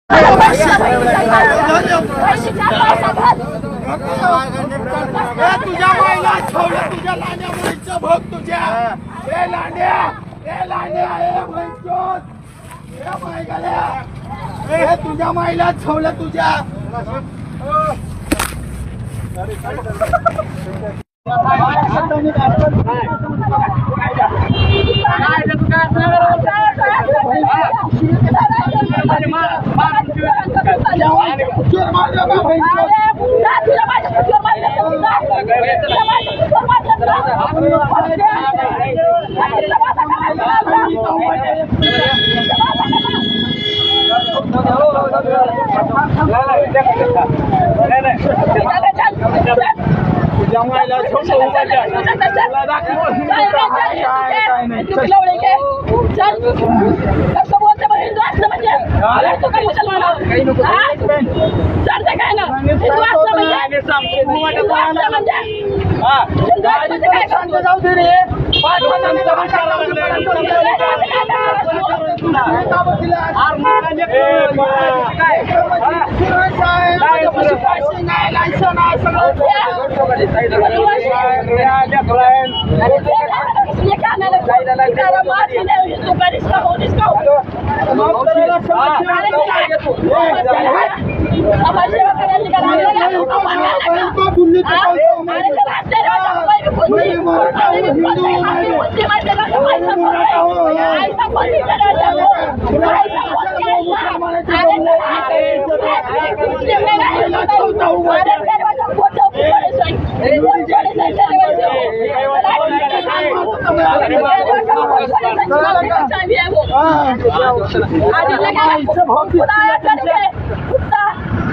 तुझ्या माईला ठेवलं तुझ्या लांड्या मुलीचं भोग तुझ्या हे लांड्या हे लांड्या हे भैंचोद हे माय गाल्या हे तुझ्या माईला ठेवलं तुझ्या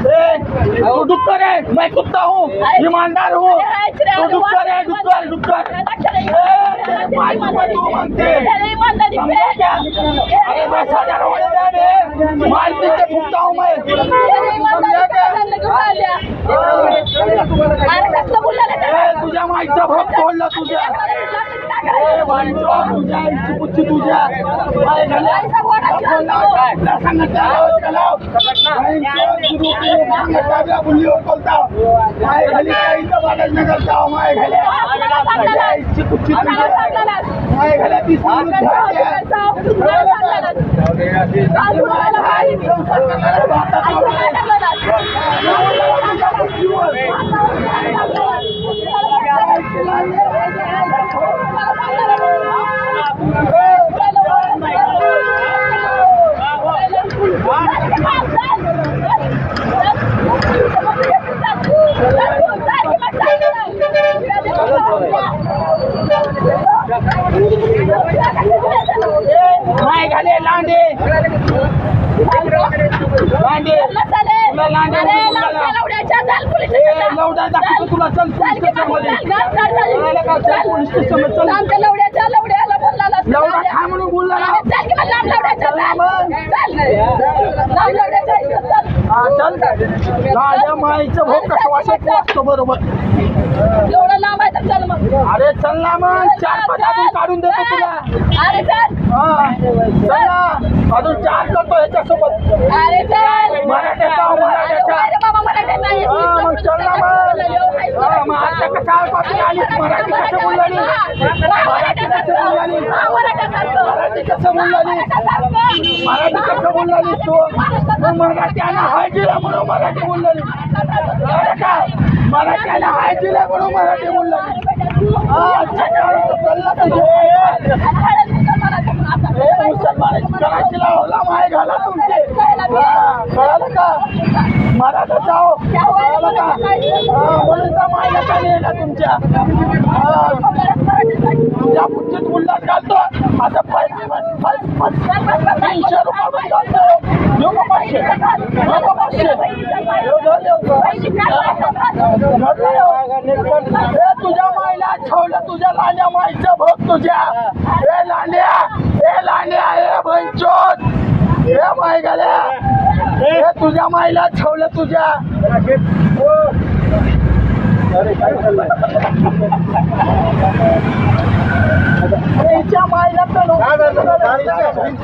तू डुक्कर है, मैं कुत्ता हूँ, ईमानदार हूँ। तू डुक्कर है, डुक्कर डुक्कर अरे 10,000 मारपीट से भुगता हूँ मैं। तुझ्या माईचा भोग तोडला तुझ्या तुझ्या माईचं भोग कसं वाटतं बरोबर एवढं लांब आहे तर चल मग. अरे चल ना मग 4-5 अजून काढून देतो तुला अरे चल चल ना अजून 4 करतो ह्याच्यासोबत अरे चल मराठ्याचा अरे बाबा मराठ्याचा मग चल ना मग आता सकाळपासून आलीस मराठी कसं बोलली मराठी कसं बोलली मराठी कसं बोलली तू मराठ्याला हाय दिला म्हणून मराठी बोलली मराठ्याला हाय दिला म्हणून मराठी बोलली मुसलमानाची करायची होला माय घाला तुमचे कळालं का मराठा जाओ कळालं का म्हणून तर मायला का नेला तुमच्या तुझ्या पुढचे उल्हास घालतो आता 500 रुपये घालतो देऊ का 500 तुझ्या माईला ठेवलं तुझ्या लांड्या माईचं भोग तुझ्या हे लांड्या हे भैंचोद हे माय गाल्या हे तुझ्या माईला ठेवलं तुझ्या माईला